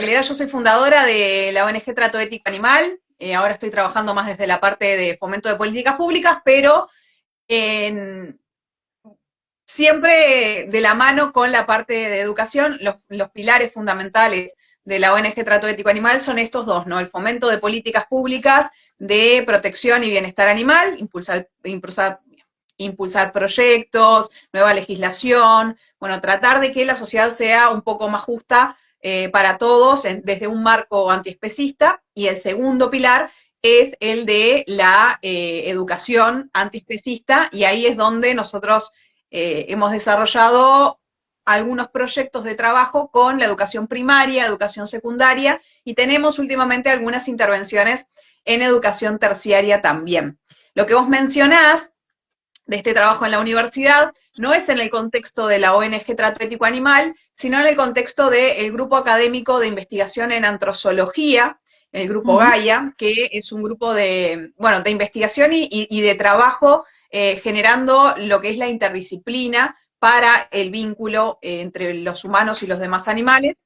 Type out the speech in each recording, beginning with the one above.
realidad yo soy fundadora de la ONG Trato Ético Animal. Ahora estoy trabajando más desde la parte de fomento de políticas públicas, pero en, siempre de la mano con la parte de educación. Los pilares fundamentales de la ONG Trato Ético Animal son estos dos, ¿no? El fomento de políticas públicas de protección y bienestar animal, impulsar proyectos, nueva legislación, bueno, tratar de que la sociedad sea un poco más justa para todos desde un marco antiespecista. Y el segundo pilar es el de la educación antiespecista, y ahí es donde nosotros hemos desarrollado algunos proyectos de trabajo con la educación primaria, educación secundaria, y tenemos últimamente algunas intervenciones en educación terciaria también. Lo que vos mencionás de este trabajo en la universidad no es en el contexto de la ONG Trato Ético Animal, sino en el contexto del Grupo Académico de Investigación en Antrozoología, el Grupo Ujú. Gaia, que es un grupo de, bueno, de investigación y de trabajo generando lo que es la interdisciplina para el vínculo entre los humanos y los demás animales.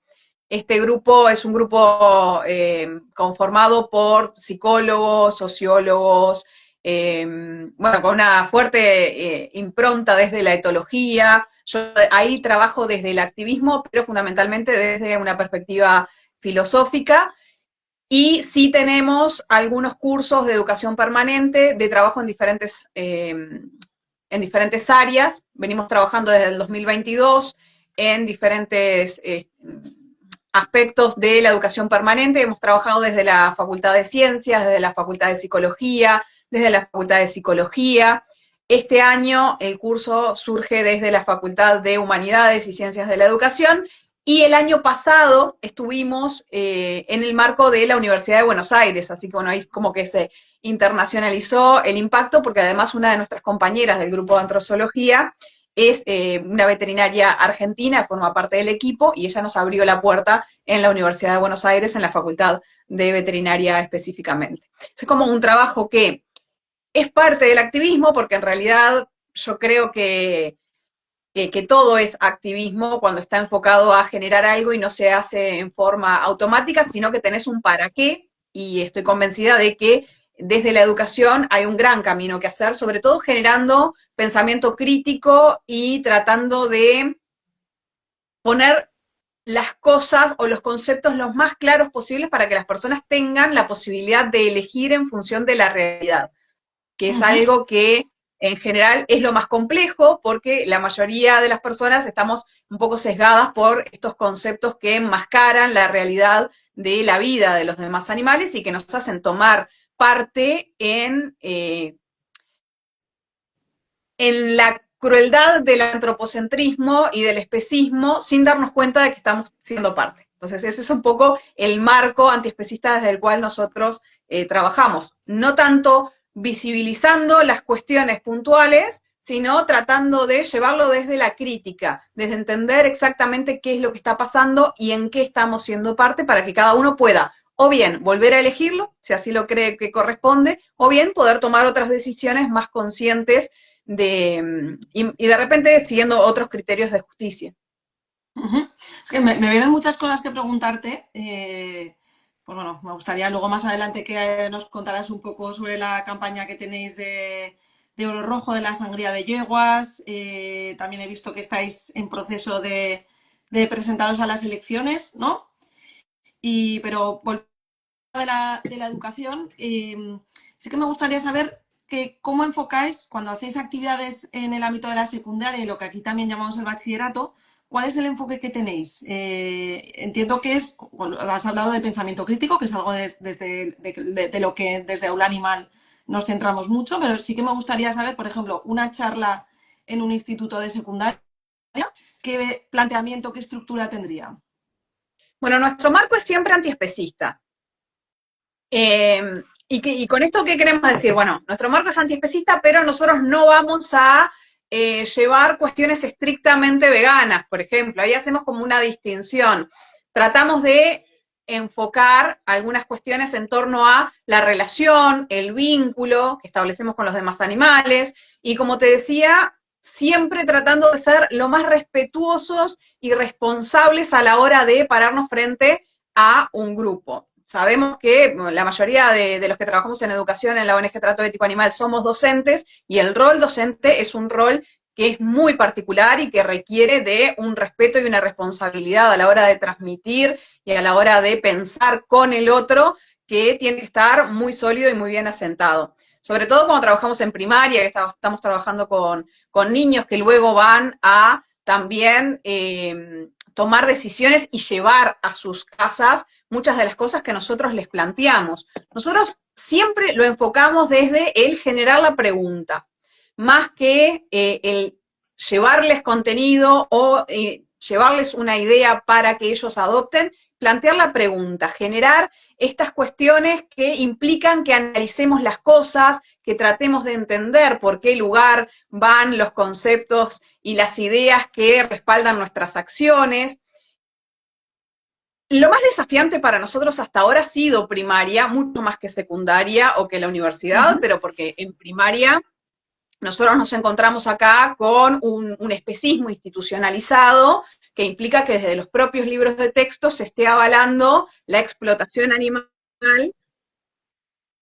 Este grupo es un grupo conformado por psicólogos, sociólogos, bueno, con una fuerte impronta desde la etología. Yo ahí trabajo desde el activismo, pero fundamentalmente desde una perspectiva filosófica. Y sí tenemos algunos cursos de educación permanente, de trabajo en diferentes áreas. Venimos trabajando desde el 2022 en diferentes aspectos de la educación permanente. Hemos trabajado desde la Facultad de Ciencias, desde la Facultad de Psicología, desde la Facultad de Psicología. Este año el curso surge desde la Facultad de Humanidades y Ciencias de la Educación, y el año pasado estuvimos en el marco de la Universidad de Buenos Aires, así que bueno, ahí como que se internacionalizó el impacto, porque además una de nuestras compañeras del grupo de antrozoología es una veterinaria argentina, forma parte del equipo, y ella nos abrió la puerta en la Universidad de Buenos Aires, en la Facultad de Veterinaria específicamente. Es como un trabajo que es parte del activismo, porque en realidad yo creo que todo es activismo cuando está enfocado a generar algo y no se hace en forma automática, sino que tenés un para qué, y estoy convencida de que desde la educación hay un gran camino que hacer, sobre todo generando pensamiento crítico y tratando de poner las cosas o los conceptos los más claros posibles para que las personas tengan la posibilidad de elegir en función de la realidad, que es Ujú. algo que en general es lo más complejo, porque la mayoría de las personas estamos un poco sesgadas por estos conceptos que enmascaran la realidad de la vida de los demás animales y que nos hacen tomar parte en la crueldad del antropocentrismo y del especismo sin darnos cuenta de que estamos siendo parte. Entonces, ese es un poco el marco antiespecista desde el cual nosotros trabajamos. No tanto visibilizando las cuestiones puntuales, sino tratando de llevarlo desde la crítica, desde entender exactamente qué es lo que está pasando y en qué estamos siendo parte, para que cada uno pueda o bien volver a elegirlo, si así lo cree que corresponde, o bien poder tomar otras decisiones más conscientes y de repente siguiendo otros criterios de justicia. Ujú. Es que me vienen muchas cosas que preguntarte. Pues bueno, me gustaría luego más adelante que nos contaras un poco sobre la campaña que tenéis de Oro Rojo, de la sangría de yeguas. También he visto que estáis en proceso de presentaros a las elecciones, ¿no? Pero volviendo de la educación, sí que me gustaría saber que cómo enfocáis cuando hacéis actividades en el ámbito de la secundaria y lo que aquí también llamamos el bachillerato. ¿Cuál es el enfoque que tenéis? Entiendo que es, bueno, has hablado de pensamiento crítico, que es algo de lo que desde Aula Animal nos centramos mucho, pero sí que me gustaría saber, por ejemplo, una charla en un instituto de secundaria, ¿qué planteamiento, qué estructura tendría? Bueno, nuestro marco es siempre antiespecista. Y con esto, ¿qué queremos decir? Bueno, nuestro marco es antiespecista, pero nosotros no vamos a llevar cuestiones estrictamente veganas, por ejemplo. Ahí hacemos como una distinción. Tratamos de enfocar algunas cuestiones en torno a la relación, el vínculo que establecemos con los demás animales, y como te decía, siempre tratando de ser lo más respetuosos y responsables a la hora de pararnos frente a un grupo. Sabemos que bueno, la mayoría de los que trabajamos en educación en la ONG Trato Ético Animal somos docentes y el rol docente es un rol que es muy particular y que requiere de un respeto y una responsabilidad a la hora de transmitir y a la hora de pensar con el otro, que tiene que estar muy sólido y muy bien asentado. Sobre todo cuando trabajamos en primaria, que estamos trabajando con niños que luego van a también tomar decisiones y llevar a sus casas muchas de las cosas que nosotros les planteamos. Nosotros siempre lo enfocamos desde el generar la pregunta, más que el llevarles contenido o llevarles una idea para que ellos adopten, plantear la pregunta, generar estas cuestiones que implican que analicemos las cosas, que tratemos de entender por qué lugar van los conceptos y las ideas que respaldan nuestras acciones. Lo más desafiante para nosotros hasta ahora ha sido primaria, mucho más que secundaria o que la universidad, pero porque en primaria nosotros nos encontramos acá con un especismo institucionalizado que implica que desde los propios libros de texto se esté avalando la explotación animal.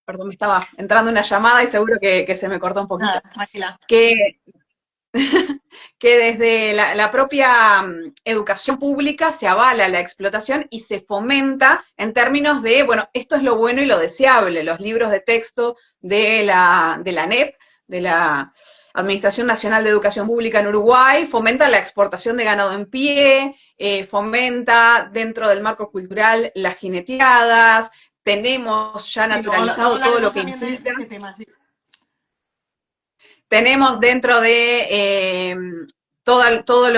Perdón, me estaba entrando una llamada y seguro que se me cortó un poquito. Nada, tranquila. Que, que desde la propia educación pública se avala la explotación y se fomenta en términos de, bueno, esto es lo bueno y lo deseable. Los libros de texto de la ANEP, de la Administración Nacional de Educación Pública en Uruguay, fomenta la exportación de ganado en pie, fomenta dentro del marco cultural las jineteadas, tenemos ya Y luego, naturalizado todo lo hablaremos que también de implica. este tema, sí. Tenemos dentro de todo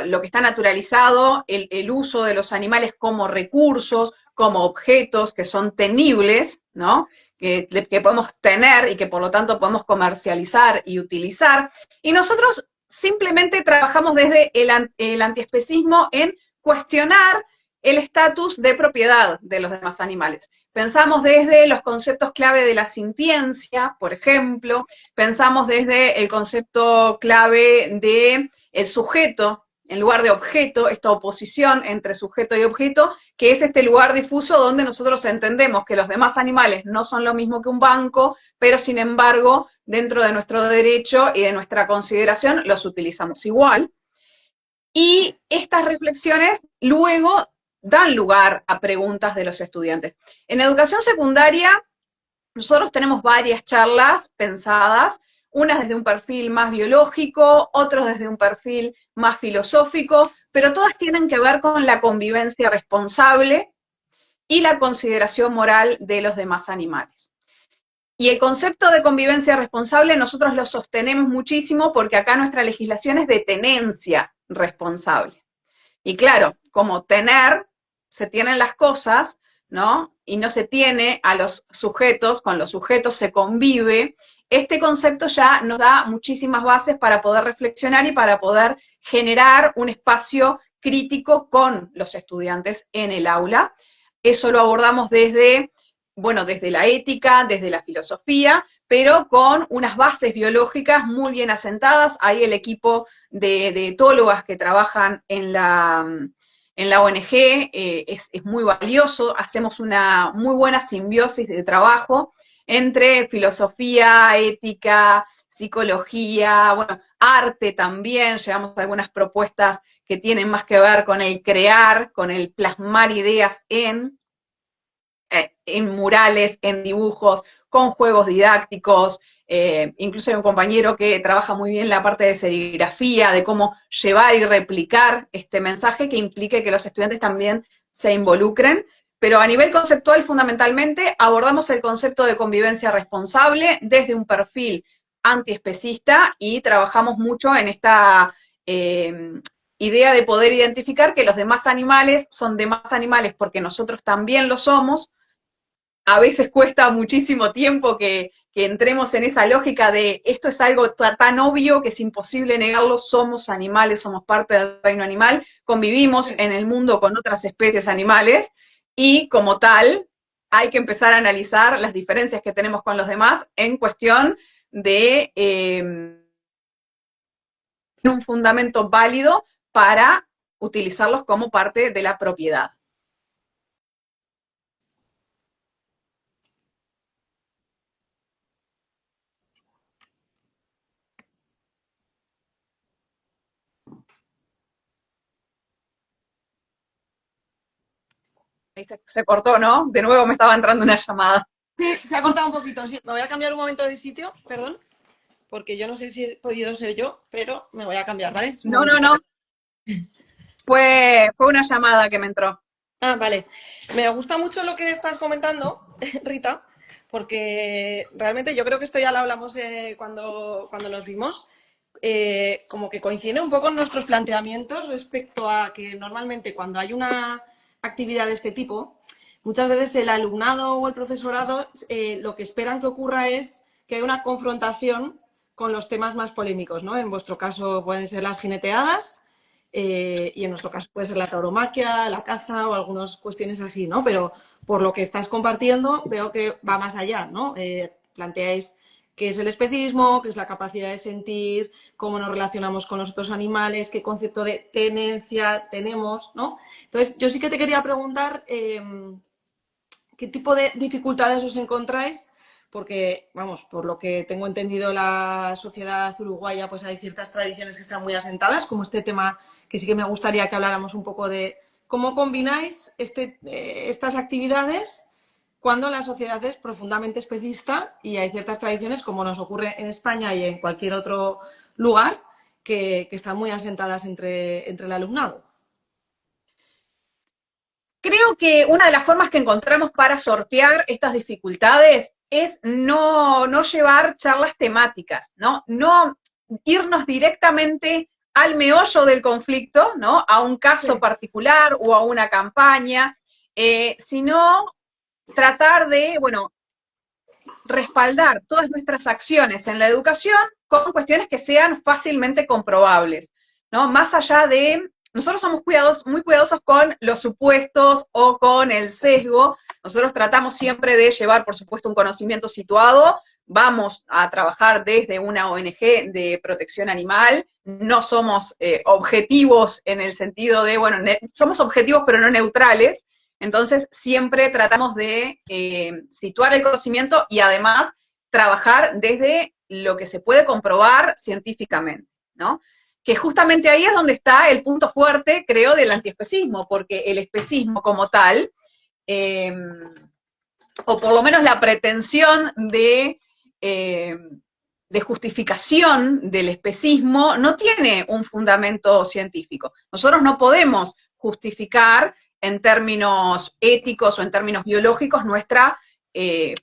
lo que está naturalizado el uso de los animales como recursos, como objetos que son tenibles, ¿no? Que podemos tener y que por lo tanto podemos comercializar y utilizar. Y nosotros simplemente trabajamos desde el antiespecismo en cuestionar el estatus de propiedad de los demás animales. Pensamos desde los conceptos clave de la sintiencia, por ejemplo, pensamos desde el concepto clave de el sujeto en lugar de objeto, esta oposición entre sujeto y objeto, que es este lugar difuso donde nosotros entendemos que los demás animales no son lo mismo que un banco, pero sin embargo, dentro de nuestro derecho y de nuestra consideración, los utilizamos igual. Y estas reflexiones luego dan lugar a preguntas de los estudiantes. En educación secundaria, nosotros tenemos varias charlas pensadas, unas desde un perfil más biológico, otros desde un perfil más filosófico, pero todas tienen que ver con la convivencia responsable y la consideración moral de los demás animales. Y el concepto de convivencia responsable nosotros lo sostenemos muchísimo porque acá nuestra legislación es de tenencia responsable. Y claro, como tener, se tienen las cosas, ¿no? Y no se tiene a los sujetos, con los sujetos se convive, este concepto ya nos da muchísimas bases para poder reflexionar y para poder generar un espacio crítico con los estudiantes en el aula. Eso lo abordamos desde, bueno, desde la ética, desde la filosofía, pero con unas bases biológicas muy bien asentadas. Ahí el equipo de etólogas que trabajan en la ONG es muy valioso, hacemos una muy buena simbiosis de trabajo entre filosofía, ética, psicología, bueno, arte también, llevamos algunas propuestas que tienen más que ver con el crear, con el plasmar ideas en murales, en dibujos, con juegos didácticos. Incluso hay un compañero que trabaja muy bien la parte de serigrafía, de cómo llevar y replicar este mensaje que implique que los estudiantes también se involucren. Pero a nivel conceptual, fundamentalmente, abordamos el concepto de convivencia responsable desde un perfil antiespecista y trabajamos mucho en esta idea de poder identificar que los demás animales son demás animales porque nosotros también lo somos. A veces cuesta muchísimo tiempo que entremos en esa lógica de esto es algo tan obvio que es imposible negarlo, somos animales, somos parte del reino animal, convivimos en el mundo con otras especies animales y como tal hay que empezar a analizar las diferencias que tenemos con los demás en cuestión de un fundamento válido para utilizarlos como parte de la propiedad. Ahí se cortó, ¿no? De nuevo me estaba entrando una llamada. Sí, se ha cortado un poquito, sí. Me voy a cambiar un momento de sitio, perdón, porque yo no sé si he podido ser yo, pero me voy a cambiar, ¿vale? Es un No, no, momentito. no. Fue una llamada que me entró. Ah, vale. Me gusta mucho lo que estás comentando, Rita, porque realmente yo creo que esto ya lo hablamos cuando nos vimos. Como que coincide un poco en nuestros planteamientos respecto a que normalmente cuando hay una actividad de este tipo, muchas veces el alumnado o el profesorado lo que esperan que ocurra es que haya una confrontación con los temas más polémicos, ¿no? En vuestro caso pueden ser las jineteadas y en nuestro caso puede ser la tauromaquia, la caza o algunas cuestiones así, ¿no? Pero por lo que estás compartiendo veo que va más allá, ¿no? Planteáis qué es el especismo, qué es la capacidad de sentir, cómo nos relacionamos con los otros animales, qué concepto de tenencia tenemos, ¿no? Entonces, yo sí que te quería preguntar qué tipo de dificultades os encontráis, porque, vamos, por lo que tengo entendido, la sociedad uruguaya, pues hay ciertas tradiciones que están muy asentadas, como este tema que sí que me gustaría que habláramos un poco de cómo combináis estas actividades cuando la sociedad es profundamente especista y hay ciertas tradiciones, como nos ocurre en España y en cualquier otro lugar, que están muy asentadas entre el alumnado. Creo que una de las formas que encontramos para sortear estas dificultades es no llevar charlas temáticas, ¿no? No irnos directamente al meollo del conflicto, ¿no? A un caso Sí. particular o a una campaña, sino tratar de, bueno, respaldar todas nuestras acciones en la educación con cuestiones que sean fácilmente comprobables, ¿no? Más allá de, nosotros somos muy cuidadosos con los supuestos o con el sesgo, nosotros tratamos siempre de llevar, por supuesto, un conocimiento situado, vamos a trabajar desde una ONG de protección animal, no somos objetivos en el sentido de, bueno, somos objetivos pero no neutrales, entonces, siempre tratamos de situar el conocimiento y además trabajar desde lo que se puede comprobar científicamente, ¿no? Que justamente ahí es donde está el punto fuerte, creo, del antiespecismo, porque el especismo como tal, eh, o por lo menos la pretensión de justificación del especismo, no tiene un fundamento científico. Nosotros no podemos justificar en términos éticos o en términos biológicos nuestra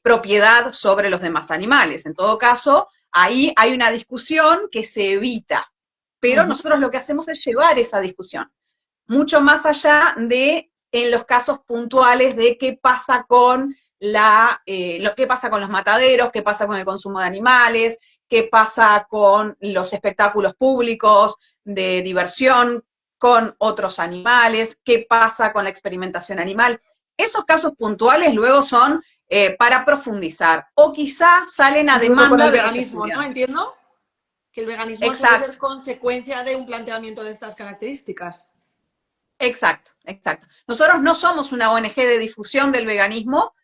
propiedad sobre los demás animales. En todo caso, ahí hay una discusión que se evita, pero nosotros lo que hacemos es llevar esa discusión, mucho más allá de en los casos puntuales de qué pasa con qué pasa con los mataderos, qué pasa con el consumo de animales, qué pasa con los espectáculos públicos de diversión, con otros animales, qué pasa con la experimentación animal. Esos casos puntuales luego son para profundizar, o quizá salen a Incluso con demanda el de los veganismo, ¿no? estudiantes. Entiendo que el veganismo suele Exacto, ser consecuencia de un planteamiento de estas características. exacto, exacto. Nosotros no somos una ONG de difusión del veganismo,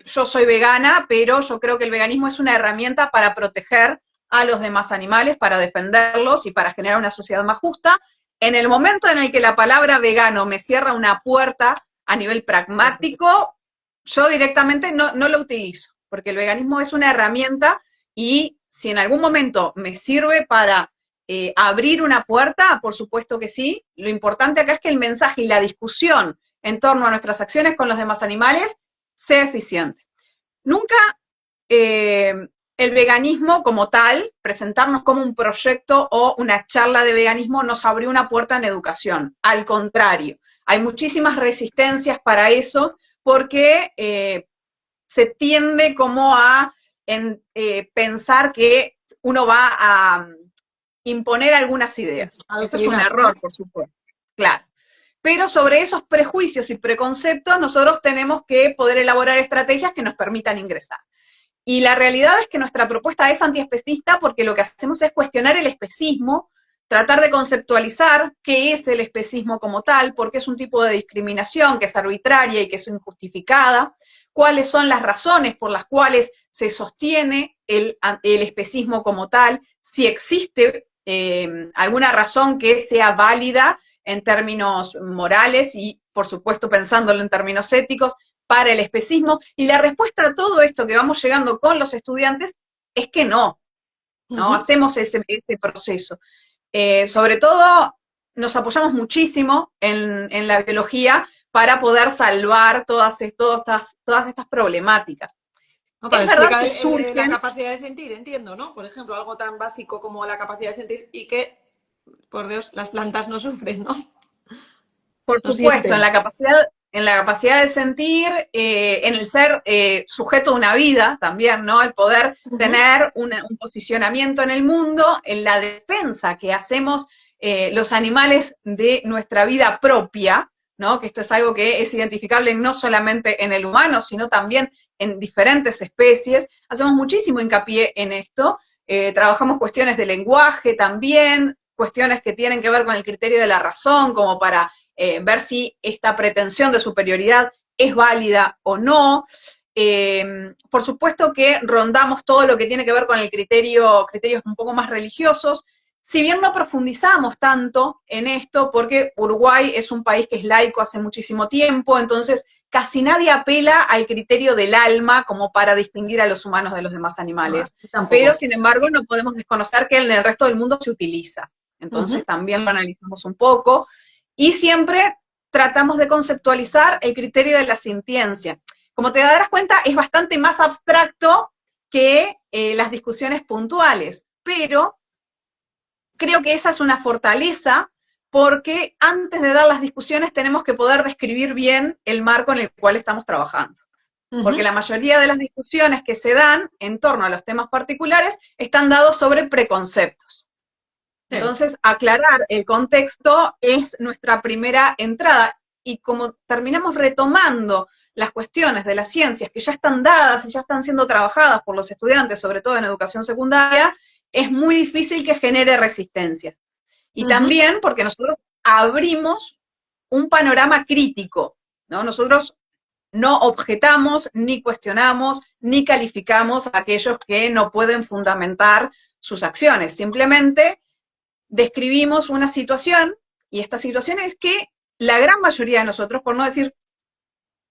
yo soy vegana, pero yo creo que el veganismo es una herramienta para proteger a los demás animales, para defenderlos y para generar una sociedad más justa. En el momento en el que la palabra vegano me cierra una puerta a nivel pragmático, yo directamente no lo utilizo, porque el veganismo es una herramienta y si en algún momento me sirve para abrir una puerta, por supuesto que sí. Lo importante acá es que el mensaje y la discusión en torno a nuestras acciones con los demás animales sea eficiente. Nunca eh, el veganismo como tal, presentarnos como un proyecto o una charla de veganismo nos abrió una puerta en educación. Al contrario, hay muchísimas resistencias para eso porque se tiende como a pensar que uno va a imponer algunas ideas. Esto es un Adoctrinar, ¿no? error, por supuesto, claro. Pero sobre esos prejuicios y preconceptos nosotros tenemos que poder elaborar estrategias que nos permitan ingresar. Y la realidad es que nuestra propuesta es antiespecista porque lo que hacemos es cuestionar el especismo, tratar de conceptualizar qué es el especismo como tal, porque es un tipo de discriminación que es arbitraria y que es injustificada, cuáles son las razones por las cuales se sostiene el especismo como tal, si existe alguna razón que sea válida en términos morales y por supuesto pensándolo en términos éticos, para el especismo, y la respuesta a todo esto que vamos llegando con los estudiantes es que no, ¿no? Hacemos ese proceso. Sobre todo, nos apoyamos muchísimo en la biología para poder salvar todas estas problemáticas. No, para Es verdad explicar que la surgen, capacidad de sentir, entiendo, ¿no? Por ejemplo, algo tan básico como la capacidad de sentir y que, por Dios, las plantas no sufren, ¿no? por No supuesto, sienten. en la capacidad de sentir, en el ser sujeto de una vida también, ¿no? El poder tener un posicionamiento en el mundo, en la defensa que hacemos los animales de nuestra vida propia, ¿no? Que esto es algo que es identificable no solamente en el humano, sino también en diferentes especies. Hacemos muchísimo hincapié en esto. Trabajamos cuestiones de lenguaje también, cuestiones que tienen que ver con el criterio de la razón, como para ver si esta pretensión de superioridad es válida o no. Por supuesto que rondamos todo lo que tiene que ver con el criterios un poco más religiosos, si bien no profundizamos tanto en esto, porque Uruguay es un país que es laico hace muchísimo tiempo, entonces casi nadie apela al criterio del alma como para distinguir a los humanos de los demás No, animales. Pero, tampoco. sin embargo, no podemos desconocer que en el resto del mundo se utiliza. Entonces, también lo analizamos un poco. Y siempre tratamos de conceptualizar el criterio de la sintiencia. Como te darás cuenta, es bastante más abstracto que las discusiones puntuales, pero creo que esa es una fortaleza porque antes de dar las discusiones tenemos que poder describir bien el marco en el cual estamos trabajando. Porque la mayoría de las discusiones que se dan en torno a los temas particulares están dados sobre preconceptos. Sí. Entonces, aclarar el contexto es nuestra primera entrada. Y como terminamos retomando las cuestiones de las ciencias que ya están dadas y ya están siendo trabajadas por los estudiantes, sobre todo en educación secundaria, es muy difícil que genere resistencia. Y también porque nosotros abrimos un panorama crítico, ¿no? Nosotros no objetamos, ni cuestionamos, ni calificamos a aquellos que no pueden fundamentar sus acciones. Simplemente describimos una situación, y esta situación es que la gran mayoría de nosotros, por no decir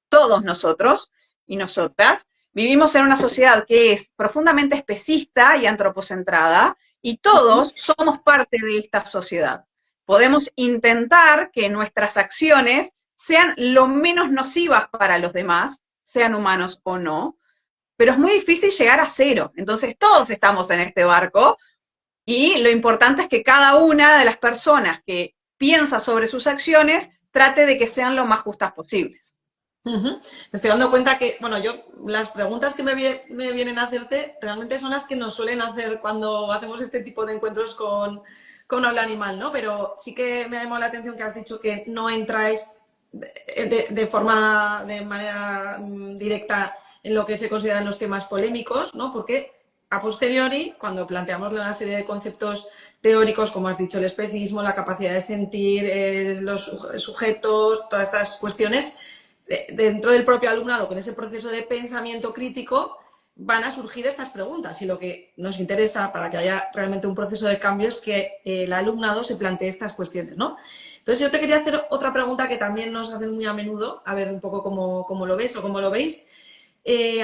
todos nosotros y nosotras, vivimos en una sociedad que es profundamente especista y antropocentrada, y todos somos parte de esta sociedad. Podemos intentar que nuestras acciones sean lo menos nocivas para los demás, sean humanos o no, pero es muy difícil llegar a cero. Entonces todos estamos en este barco, y lo importante es que cada una de las personas que piensa sobre sus acciones trate de que sean lo más justas posibles. Me estoy dando cuenta que, bueno, yo las preguntas que me vienen a hacerte realmente son las que nos suelen hacer cuando hacemos este tipo de encuentros con Habla Animal, ¿no? Pero sí que me ha llamado la atención que has dicho que no entráis de manera directa en lo que se consideran los temas polémicos, ¿no? Porque a posteriori, cuando planteamos una serie de conceptos teóricos, como has dicho, el especismo, la capacidad de sentir, los sujetos, todas estas cuestiones, dentro del propio alumnado, con ese proceso de pensamiento crítico, van a surgir estas preguntas. Y lo que nos interesa para que haya realmente un proceso de cambio es que el alumnado se plantee estas cuestiones, ¿no? Entonces yo te quería hacer otra pregunta que también nos hacen muy a menudo, a ver un poco cómo lo ves o cómo lo veis.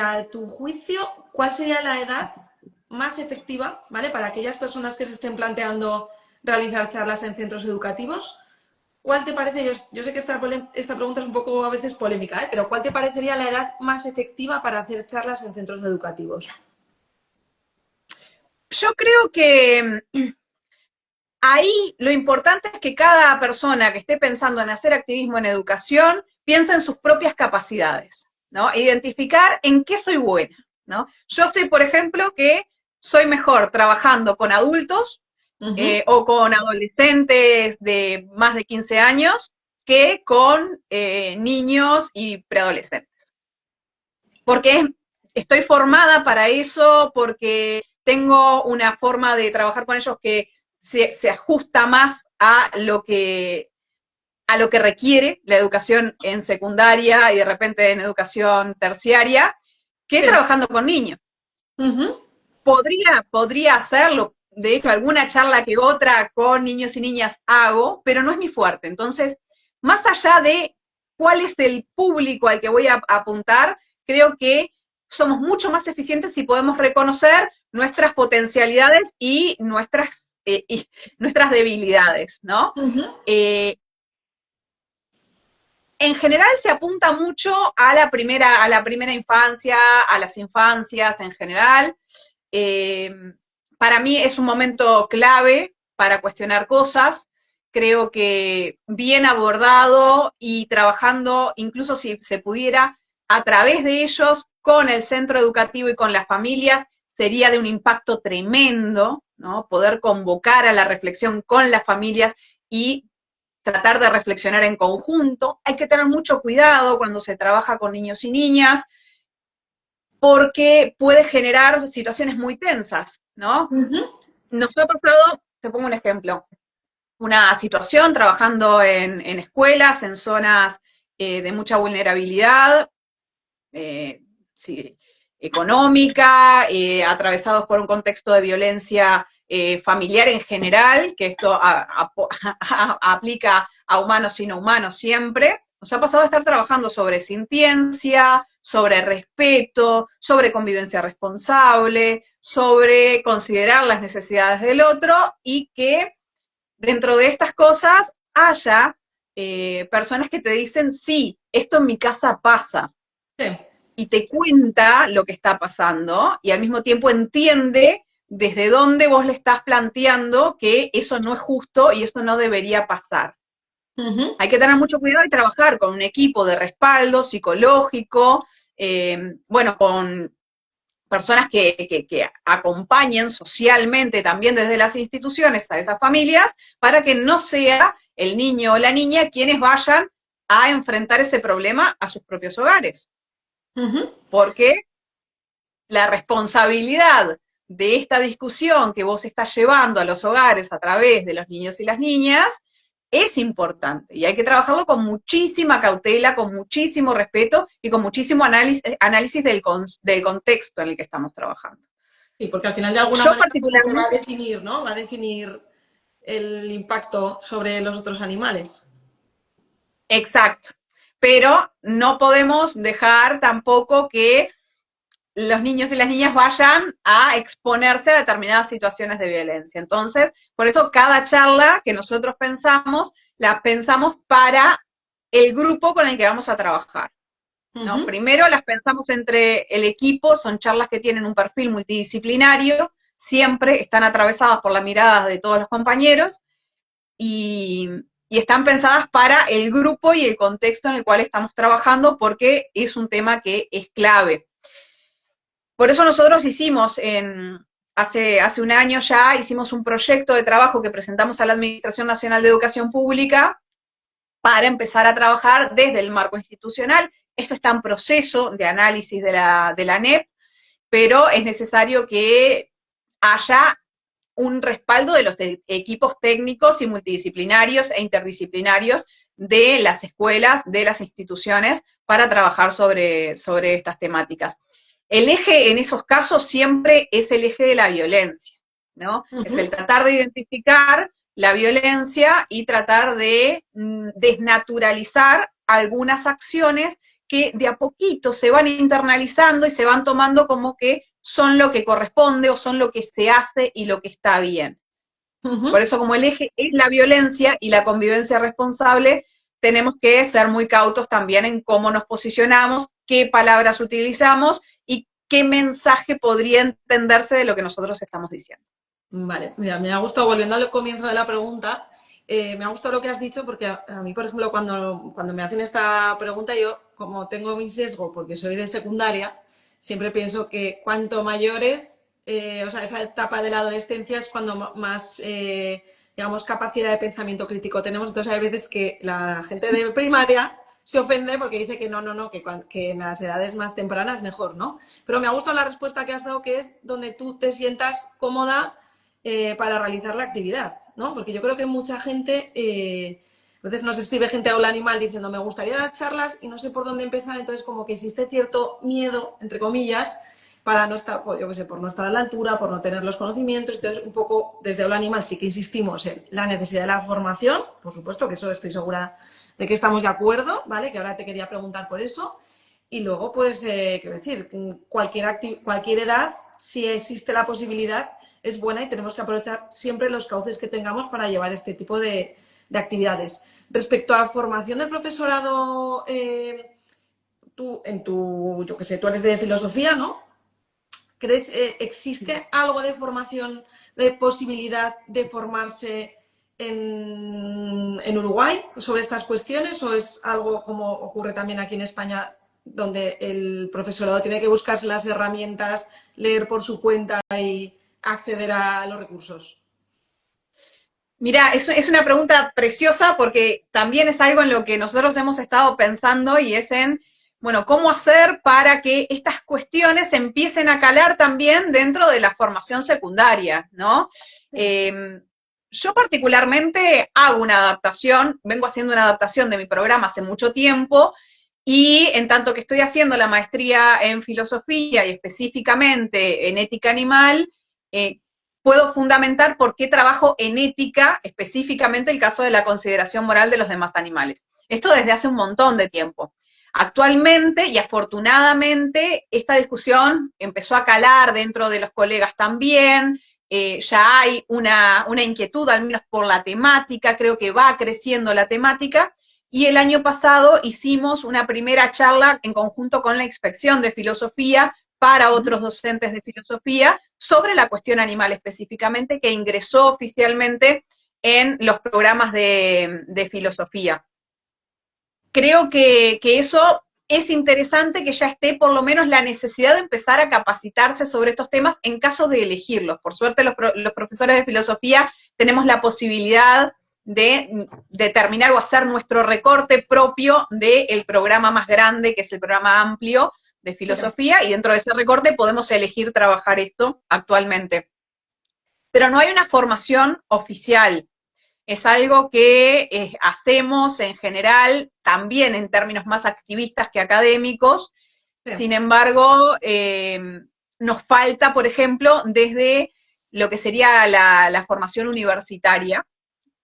A tu juicio, ¿cuál sería la edad más efectiva, ¿vale? Para aquellas personas que se estén planteando realizar charlas en centros educativos? ¿Cuál te parece? Yo sé que esta pregunta es un poco a veces polémica, ¿eh? Pero ¿cuál te parecería la edad más efectiva para hacer charlas en centros educativos? Yo creo que ahí lo importante es que cada persona que esté pensando en hacer activismo en educación piense en sus propias capacidades, ¿no? Identificar en qué soy buena, ¿no? Yo sé, por ejemplo, que soy mejor trabajando con adultos o con adolescentes de más de 15 años que con niños y preadolescentes. Porque estoy formada para eso, porque tengo una forma de trabajar con ellos que se ajusta más a lo que requiere la educación en secundaria y de repente en educación terciaria, que Sí. trabajando con niños. Podría hacerlo, de hecho, alguna charla que otra con niños y niñas hago, pero no es mi fuerte. Entonces, más allá de cuál es el público al que voy a apuntar, creo que somos mucho más eficientes si podemos reconocer nuestras potencialidades y nuestras debilidades, ¿no? Eh, en general se apunta mucho a la primera infancia, a las infancias en general. Eh, para mí es un momento clave para cuestionar cosas. Creo que bien abordado y trabajando, incluso si se pudiera, a través de ellos, con el centro educativo y con las familias, sería de un impacto tremendo, ¿no? Poder convocar a la reflexión con las familias y tratar de reflexionar en conjunto. Hay que tener mucho cuidado cuando se trabaja con niños y niñas, porque puede generar situaciones muy tensas, ¿no? Nos ha pasado, te pongo un ejemplo, una situación trabajando en escuelas, en zonas de mucha vulnerabilidad, sí, económica, atravesados por un contexto de violencia familiar en general, que esto aplica a humanos y no humanos siempre. Nos ha pasado a estar trabajando sobre sintiencia, sobre respeto, sobre convivencia responsable, sobre considerar las necesidades del otro y que dentro de estas cosas haya personas que te dicen, sí, esto en mi casa pasa. Sí. Y te cuenta lo que está pasando y al mismo tiempo entiende desde dónde vos le estás planteando que eso no es justo y eso no debería pasar. Hay que tener mucho cuidado y trabajar con un equipo de respaldo psicológico, bueno, con personas que acompañen socialmente también desde las instituciones a esas familias para que no sea el niño o la niña quienes vayan a enfrentar ese problema a sus propios hogares. Porque la responsabilidad de esta discusión que vos estás llevando a los hogares a través de los niños y las niñas es importante y hay que trabajarlo con muchísima cautela, con muchísimo respeto y con muchísimo análisis del contexto en el que estamos trabajando. Sí, porque al final de alguna Yo manera como que va a particularmente, definir, ¿no? Va a definir el impacto sobre los otros animales. exacto, pero no podemos dejar tampoco que los niños y las niñas vayan a exponerse a determinadas situaciones de violencia. Entonces, por eso cada charla que nosotros pensamos, la pensamos para el grupo con el que vamos a trabajar, ¿no? Primero las pensamos entre el equipo, son charlas que tienen un perfil multidisciplinario, siempre están atravesadas por la mirada de todos los compañeros y, y están pensadas para el grupo y el contexto en el cual estamos trabajando porque es un tema que es clave. Por eso nosotros hicimos, hace un año ya, hicimos un proyecto de trabajo que presentamos a la Administración Nacional de Educación Pública para empezar a trabajar desde el marco institucional. Esto está en proceso de análisis de la ANEP, pero es necesario que haya un respaldo de los equipos técnicos y multidisciplinarios e interdisciplinarios de las escuelas, de las instituciones, para trabajar sobre estas temáticas. El eje en esos casos siempre es el eje de la violencia, ¿no? Es el tratar de identificar la violencia y tratar de desnaturalizar algunas acciones que de a poquito se van internalizando y se van tomando como que son lo que corresponde o son lo que se hace y lo que está bien. Por eso, como el eje es la violencia y la convivencia responsable, tenemos que ser muy cautos también en cómo nos posicionamos, qué palabras utilizamos y qué mensaje podría entenderse de lo que nosotros estamos diciendo. Vale, mira, me ha gustado, volviendo al comienzo de la pregunta, me ha gustado lo que has dicho porque a mí, por ejemplo, cuando me hacen esta pregunta, yo, como tengo mi sesgo porque soy de secundaria, siempre pienso que cuanto mayores, o sea, esa etapa de la adolescencia es cuando más, digamos, capacidad de pensamiento crítico tenemos. Entonces hay veces que la gente de primaria se ofende porque dice que no, que en las edades más tempranas mejor, ¿no? Pero me ha gustado la respuesta que has dado, que es donde tú te sientas cómoda para realizar la actividad, ¿no? Porque yo creo que mucha gente, a veces nos escribe gente a Hola Animal diciendo me gustaría dar charlas y no sé por dónde empezar, entonces como que existe cierto miedo, entre comillas, para no estar, pues, yo qué sé, por no estar a la altura, por no tener los conocimientos. Entonces, un poco desde Aula Animal sí que insistimos en la necesidad de la formación, por supuesto, que eso estoy segura de que estamos de acuerdo, ¿vale? Que ahora te quería preguntar por eso. Y luego, pues, quiero decir, cualquier edad, si existe la posibilidad, es buena y tenemos que aprovechar siempre los cauces que tengamos para llevar este tipo de actividades. Respecto a formación del profesorado, yo qué sé, tú eres de filosofía, ¿no? ¿Crees existe algo de formación, de posibilidad de formarse en Uruguay sobre estas cuestiones o es algo como ocurre también aquí en España donde el profesorado tiene que buscarse las herramientas, leer por su cuenta y acceder a los recursos? Mira, es una pregunta preciosa porque también es algo en lo que nosotros hemos estado pensando y es en, bueno, cómo hacer para que estas cuestiones empiecen a calar también dentro de la formación secundaria, ¿no? Sí. Yo particularmente hago una adaptación, vengo haciendo una adaptación de mi programa hace mucho tiempo y en tanto que estoy haciendo la maestría en filosofía y específicamente en ética animal, eh, puedo fundamentar por qué trabajo en ética, específicamente el caso de la consideración moral de los demás animales. Esto desde hace un montón de tiempo. Actualmente y afortunadamente esta discusión empezó a calar dentro de los colegas también, ya hay una inquietud al menos por la temática, creo que va creciendo la temática, y el año pasado hicimos una primera charla en conjunto con la Inspección de Filosofía para otros docentes de filosofía sobre la cuestión animal específicamente, que ingresó oficialmente en los programas de filosofía. Creo que eso es interesante que ya esté por lo menos la necesidad de empezar a capacitarse sobre estos temas en caso de elegirlos. Por suerte los profesores de filosofía tenemos la posibilidad de determinar o hacer nuestro recorte propio del programa más grande, que es el programa amplio de filosofía, y dentro de ese recorte podemos elegir trabajar esto actualmente. Pero no hay una formación oficial. Es algo que hacemos en general, también en términos más activistas que académicos. Sí. Sin embargo, nos falta, por ejemplo, desde lo que sería la formación universitaria,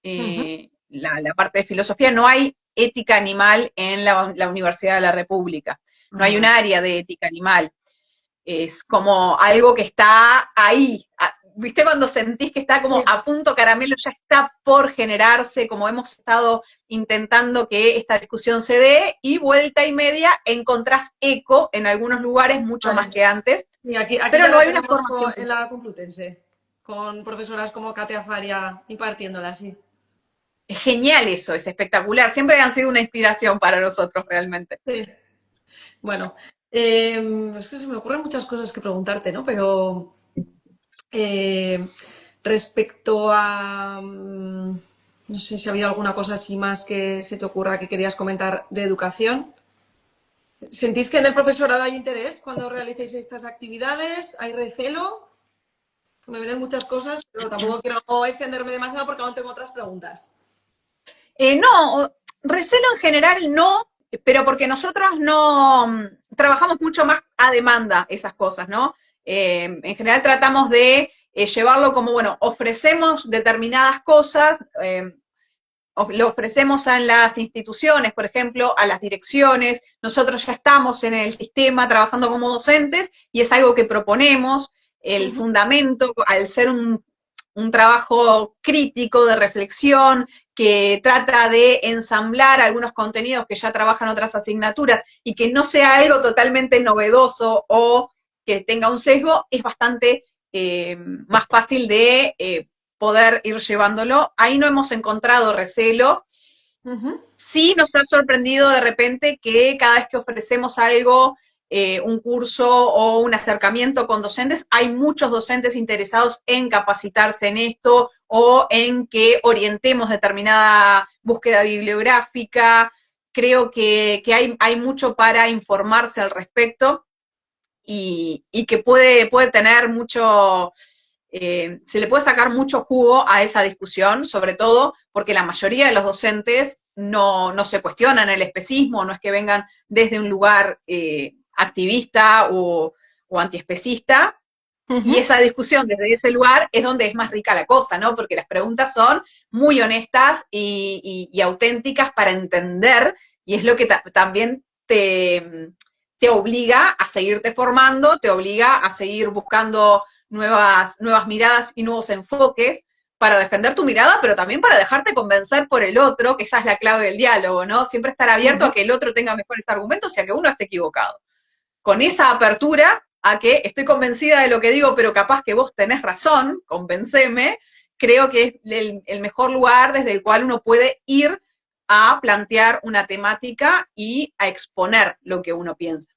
la parte de filosofía, no hay ética animal en la Universidad de la República. No hay un área de ética animal. Es como algo que está ahí. ¿Viste cuando sentís que está como Sí. a punto caramelo, ya está por generarse, como hemos estado intentando que esta discusión se dé, y vuelta y media encontrás eco en algunos lugares mucho más Vale. que antes, Sí, aquí pero ya no la hay una tenemos formación. en la Complutense, con profesoras como Katia Faria impartiéndola, sí. Es genial eso, es espectacular. Siempre han sido una inspiración para nosotros realmente. Sí. Bueno, es que se me ocurren muchas cosas que preguntarte, ¿no? Pero eh, respecto a, no sé si ha habido alguna cosa así más que se te ocurra que querías comentar de educación. ¿Sentís que en el profesorado hay interés cuando realicéis estas actividades? ¿Hay recelo? Me vienen muchas cosas, pero tampoco quiero extenderme demasiado porque aún tengo otras preguntas. No, recelo en general no, pero porque nosotros no trabajamos mucho más a demanda esas cosas, ¿no? En general tratamos de llevarlo como, bueno, ofrecemos determinadas cosas, lo ofrecemos en las instituciones, por ejemplo, a las direcciones, nosotros ya estamos en el sistema trabajando como docentes y es algo que proponemos, el fundamento, al ser un trabajo crítico de reflexión que trata de ensamblar algunos contenidos que ya trabajan otras asignaturas y que no sea algo totalmente novedoso o que tenga un sesgo, es bastante más fácil de poder ir llevándolo. Ahí no hemos encontrado recelo. Sí nos ha sorprendido de repente que cada vez que ofrecemos algo, un curso o un acercamiento con docentes, hay muchos docentes interesados en capacitarse en esto o en que orientemos determinada búsqueda bibliográfica. Creo que hay mucho para informarse al respecto y que puede tener mucho, se le puede sacar mucho jugo a esa discusión, sobre todo porque la mayoría de los docentes no se cuestionan el especismo, no es que vengan desde un lugar activista o antiespecista, y Ujú. esa discusión desde ese lugar es donde es más rica la cosa, ¿no? Porque las preguntas son muy honestas y auténticas para entender, y es lo que también te obliga a seguirte formando, te obliga a seguir buscando nuevas miradas y nuevos enfoques para defender tu mirada, pero también para dejarte convencer por el otro, que esa es la clave del diálogo, ¿no? Siempre estar abierto a Ujú. que el otro tenga mejores argumentos y a que uno esté equivocado. Con esa apertura a que estoy convencida de lo que digo, pero capaz que vos tenés razón, convenceme, creo que es el mejor lugar desde el cual uno puede ir a plantear una temática y a exponer lo que uno piensa,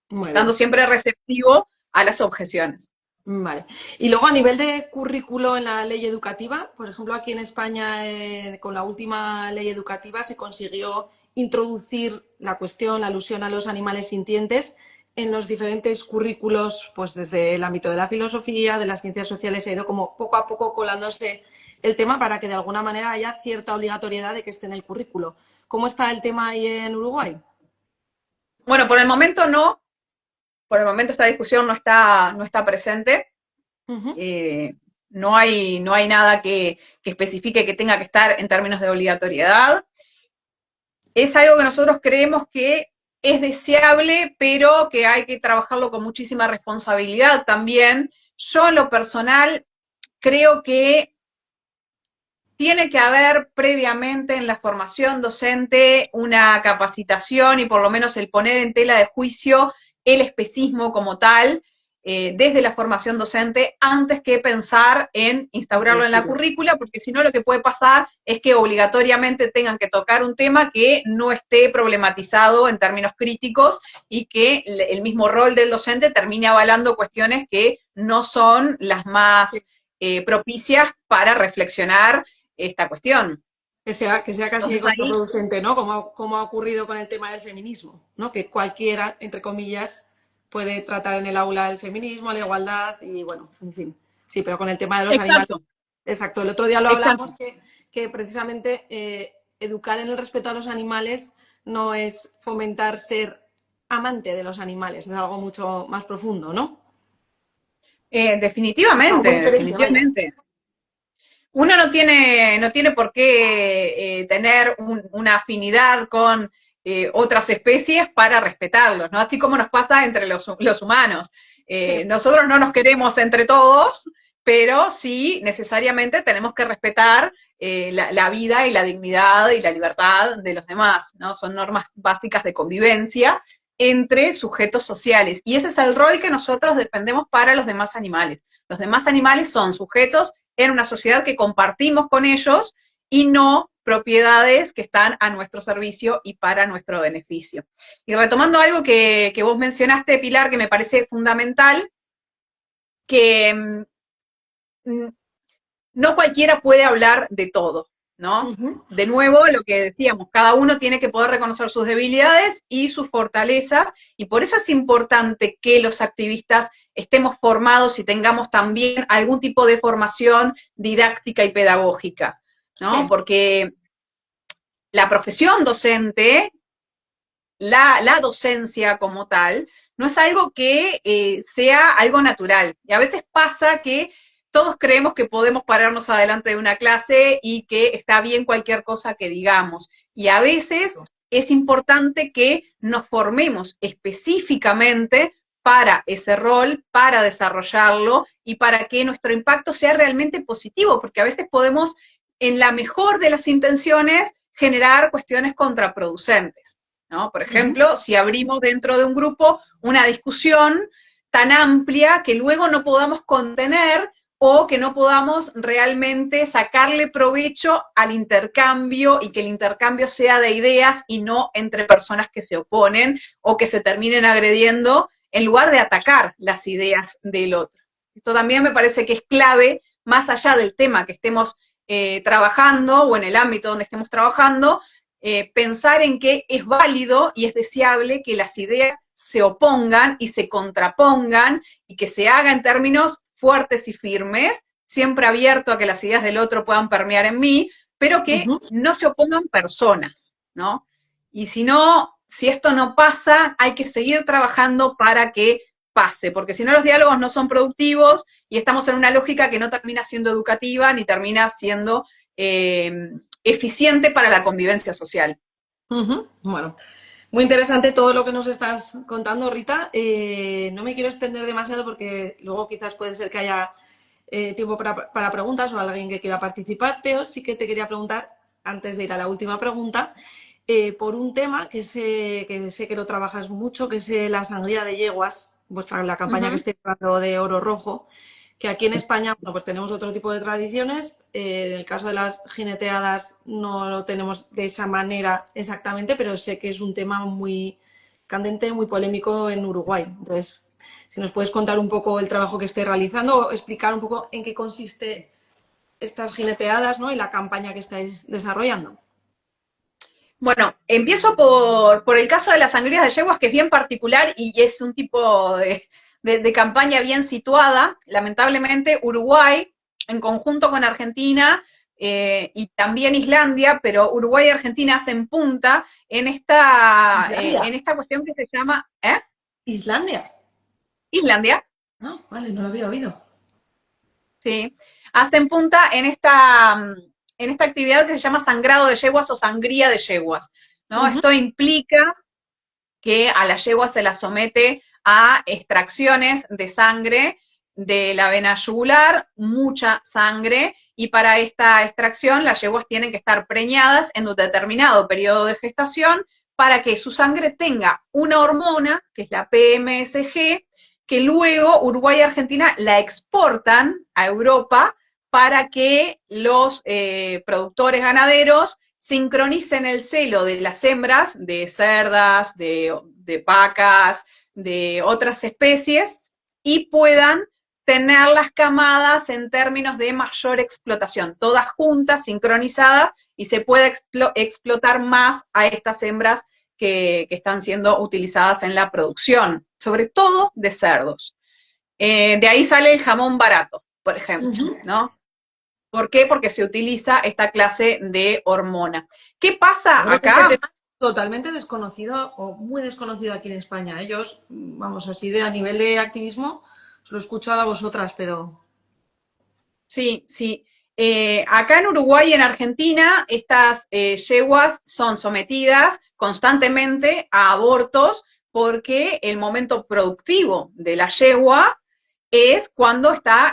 Muy estando bien. siempre receptivo a las objeciones. Vale. Y luego a nivel de currículo en la ley educativa, por ejemplo, aquí en España, con la última ley educativa se consiguió introducir la cuestión, la alusión a los animales sintientes en los diferentes currículos, pues desde el ámbito de la filosofía, de las ciencias sociales, ha ido como poco a poco colándose el tema para que de alguna manera haya cierta obligatoriedad de que esté en el currículo. ¿Cómo está el tema ahí en Uruguay? Bueno, por el momento no, por el momento esta discusión no está presente. Ujú. Eh, no hay nada que especifique que tenga que estar en términos de obligatoriedad. Es algo que nosotros creemos que es deseable, pero que hay que trabajarlo con muchísima responsabilidad también. Yo en lo personal creo que tiene que haber previamente en la formación docente una capacitación y por lo menos el poner en tela de juicio el especismo como tal, desde la formación docente, antes que pensar en instaurarlo en la Introducirlo. currícula, porque si no lo que puede pasar es que obligatoriamente tengan que tocar un tema que no esté problematizado en términos críticos y que el mismo rol del docente termine avalando cuestiones que no son las más propicias para reflexionar esta cuestión. Que sea casi Entonces ahí, contraproducente, ¿no? Como ha ocurrido con el tema del feminismo, ¿no? Que cualquiera, entre comillas, puede tratar en el aula el feminismo, la igualdad y, bueno, en fin. Sí, pero con el tema de los animales. exacto, Exacto, el otro día lo exacto. hablamos que precisamente educar en el respeto a los animales no es fomentar ser amante de los animales, es algo mucho más profundo, ¿no? Es algo Definitivamente, muy diferente, vaya. definitivamente. Uno no tiene por qué tener una afinidad con otras especies para respetarlos, ¿no? Así como nos pasa entre los humanos. Sí, Nosotros no nos queremos entre todos, pero sí necesariamente tenemos que respetar la vida y la dignidad y la libertad de los demás, ¿no? Son normas básicas de convivencia entre sujetos sociales. Y ese es el rol que nosotros defendemos para los demás animales. Los demás animales son sujetos en una sociedad que compartimos con ellos y no propiedades que están a nuestro servicio y para nuestro beneficio. Y retomando algo que vos mencionaste, Pilar, que me parece fundamental, que no cualquiera puede hablar de todo, ¿no? ujú, De nuevo, lo que decíamos, cada uno tiene que poder reconocer sus debilidades y sus fortalezas, y por eso es importante que los activistas estemos formados y tengamos también algún tipo de formación didáctica y pedagógica, ¿no? sí, Porque la profesión docente, la docencia como tal, no es algo que sea algo natural. Y a veces pasa que todos creemos que podemos pararnos adelante de una clase y que está bien cualquier cosa que digamos. Y a veces es importante que nos formemos específicamente para ese rol, para desarrollarlo y para que nuestro impacto sea realmente positivo, porque a veces podemos, en la mejor de las intenciones, generar cuestiones contraproducentes, ¿no? Por ujú. ejemplo, si abrimos dentro de un grupo una discusión tan amplia que luego no podamos contener o que no podamos realmente sacarle provecho al intercambio y que el intercambio sea de ideas y no entre personas que se oponen o que se terminen agrediendo en lugar de atacar las ideas del otro. Esto también me parece que es clave, más allá del tema que estemos trabajando o en el ámbito donde estemos trabajando, pensar en que es válido y es deseable que las ideas se opongan y se contrapongan y que se haga en términos fuertes y firmes, siempre abierto a que las ideas del otro puedan permear en mí, pero que Ujú. no se opongan personas, ¿no? Y si no, si esto no pasa, hay que seguir trabajando para que pase, porque si no los diálogos no son productivos y estamos en una lógica que no termina siendo educativa ni termina siendo eficiente para la convivencia social. Bueno, muy interesante todo lo que nos estás contando, Rita. No me quiero extender demasiado porque luego quizás puede ser que haya tiempo para preguntas o alguien que quiera participar, pero sí que te quería preguntar, antes de ir a la última pregunta, por un tema que sé que lo trabajas mucho, que es la sangría de yeguas, la campaña que estoy hablando de Oro Rojo, que aquí en España, bueno, pues tenemos otro tipo de tradiciones. En el caso de las jineteadas no lo tenemos de esa manera exactamente, pero sé que es un tema muy candente, muy polémico en Uruguay. Entonces, si nos puedes contar un poco el trabajo que estés realizando o explicar un poco en qué consiste estas jineteadas, ¿no? Y la campaña que estáis desarrollando. Bueno, empiezo por el caso de las sangrías de yeguas, que es bien particular y es un tipo de campaña bien situada. Lamentablemente, Uruguay, en conjunto con Argentina y también Islandia, pero Uruguay y Argentina hacen punta Islandia. en esta cuestión que se llama, Islandia. Islandia, Ah, vale, no lo había oído. sí, hacen punta en esta actividad que se llama sangrado de yeguas o sangría de yeguas, ¿no? Ujú. Esto implica que a la yegua se la somete a extracciones de sangre de la vena yugular, mucha sangre, y para esta extracción las yeguas tienen que estar preñadas en un determinado periodo de gestación para que su sangre tenga una hormona, que es la PMSG, que luego Uruguay y Argentina la exportan a Europa para que los productores ganaderos sincronicen el celo de las hembras, de cerdas, de vacas, de otras especies, y puedan tener las camadas en términos de mayor explotación, todas juntas, sincronizadas, y se puede explotar más a estas hembras que están siendo utilizadas en la producción, sobre todo de cerdos. De ahí sale el jamón barato, por ejemplo, Ujú. ¿no? ¿Por qué? Porque se utiliza esta clase de hormona. ¿Qué pasa Creo que este acá? tema es totalmente desconocido o muy desconocido aquí en España. Ellos, vamos, así de a nivel de activismo, os lo he escuchado a vosotras, pero Sí, sí. Acá en Uruguay y en Argentina, estas yeguas son sometidas constantemente a abortos porque el momento productivo de la yegua es cuando está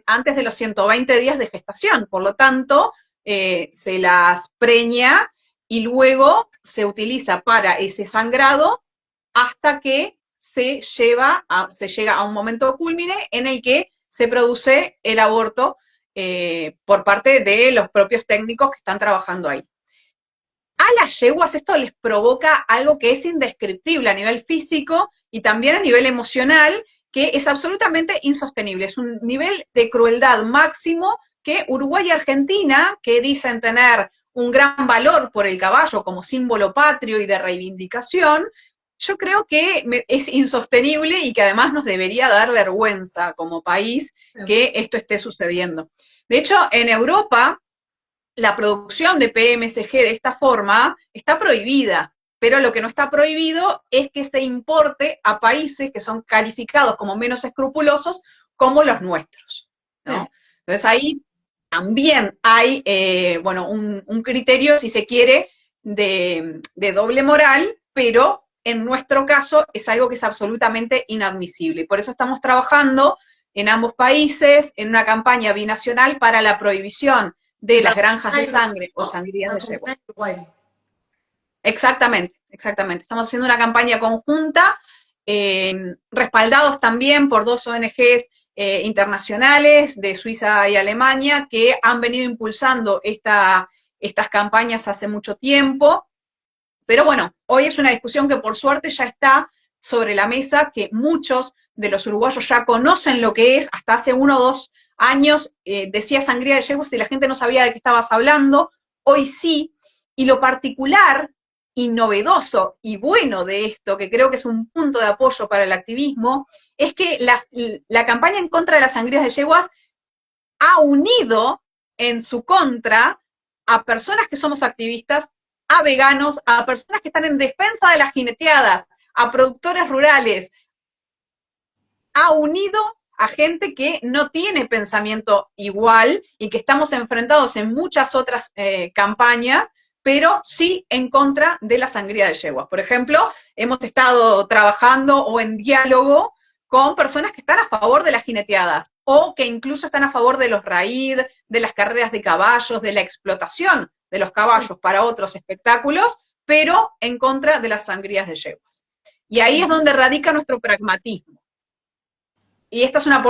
antes de los 120 días de gestación. Por lo tanto, se las preña y luego se utiliza para ese sangrado hasta que se llega a un momento culmine en el que se produce el aborto por parte de los propios técnicos que están trabajando ahí. A las yeguas esto les provoca algo que es indescriptible a nivel físico y también a nivel emocional, que es absolutamente insostenible. Es un nivel de crueldad máximo que Uruguay y Argentina, que dicen tener un gran valor por el caballo como símbolo patrio y de reivindicación, yo creo que es insostenible y que además nos debería dar vergüenza como país que esto esté sucediendo. De hecho, en Europa, la producción de PMSG de esta forma está prohibida, pero lo que no está prohibido es que se importe a países que son calificados como menos escrupulosos como los nuestros, sí. ¿no? Entonces ahí también hay, bueno, un criterio, si se quiere, de doble moral, pero en nuestro caso es algo que es absolutamente inadmisible. Y por eso estamos trabajando en ambos países en una campaña binacional para la prohibición de En las granjas Argentina de y Uruguay, sangre o ¿no? sangrías de yegua. Argentina y Uruguay. Exactamente, exactamente. Estamos haciendo una campaña conjunta, respaldados también por dos ONGs internacionales de Suiza y Alemania que han venido impulsando estas campañas hace mucho tiempo. Pero bueno, hoy es una discusión que por suerte ya está sobre la mesa, que muchos de los uruguayos ya conocen lo que es. Hasta hace 1 o 2 años decía sangría de yeguas y la gente no sabía de qué estabas hablando. Hoy sí. Y lo particular y novedoso y bueno de esto, que creo que es un punto de apoyo para el activismo, es que la campaña en contra de las sangrías de yeguas ha unido en su contra a personas que somos activistas, a veganos, a personas que están en defensa de las jineteadas, a productores rurales. ha unido a gente que no tiene pensamiento igual y que estamos enfrentados en muchas otras campañas, pero sí en contra de la sangría de yeguas. Por ejemplo, hemos estado trabajando o en diálogo con personas que están a favor de las jineteadas o que incluso están a favor de los raíd, de las carreras de caballos, de la explotación de los caballos para otros espectáculos, pero en contra de las sangrías de yeguas. Y ahí es donde radica nuestro pragmatismo. Y esta es una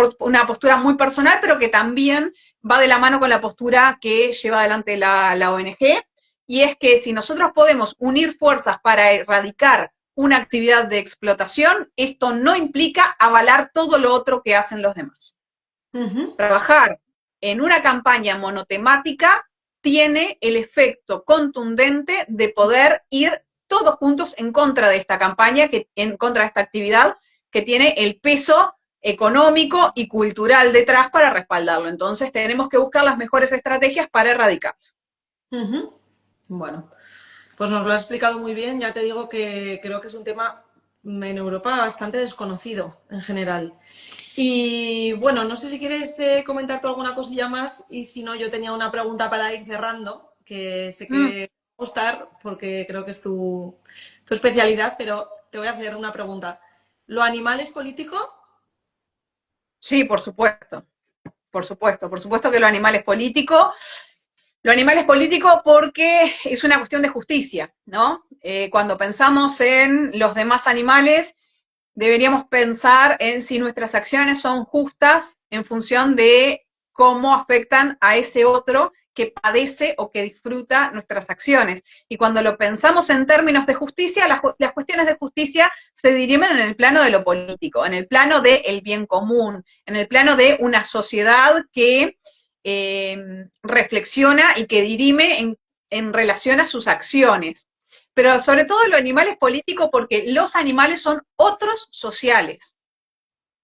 postura muy personal, pero que también va de la mano con la postura que lleva adelante la ONG, y es que si nosotros podemos unir fuerzas para erradicar una actividad de explotación, esto no implica avalar todo lo otro que hacen los demás. Trabajar en una campaña monotemática tiene el efecto contundente de poder ir todos juntos en contra de esta campaña, en contra de esta actividad, que tiene el peso económico y cultural detrás para respaldarlo. Entonces tenemos que buscar las mejores estrategias para erradicarlo. Bueno, pues nos lo has explicado muy bien. Ya te digo que creo que es un tema en Europa bastante desconocido en general. Y bueno, no sé si quieres comentar tú alguna cosilla más, y si no, yo tenía una pregunta para ir cerrando, que sé que te va a gustar porque creo que es tu especialidad, pero te voy a hacer una pregunta. ¿Lo animal es político? Sí, por supuesto. Por supuesto que lo animal es político. Lo animal es político porque es una cuestión de justicia, ¿no? Cuando pensamos en los demás animales, deberíamos pensar en si nuestras acciones son justas en función de cómo afectan a ese otro que padece o que disfruta nuestras acciones. Y cuando lo pensamos en términos de justicia, las cuestiones de justicia se dirimen en el plano de lo político, en el plano del bien común, en el plano de una sociedad que reflexiona y que dirime en relación a sus acciones. Pero sobre todo lo animal es político porque los animales son otros sociales,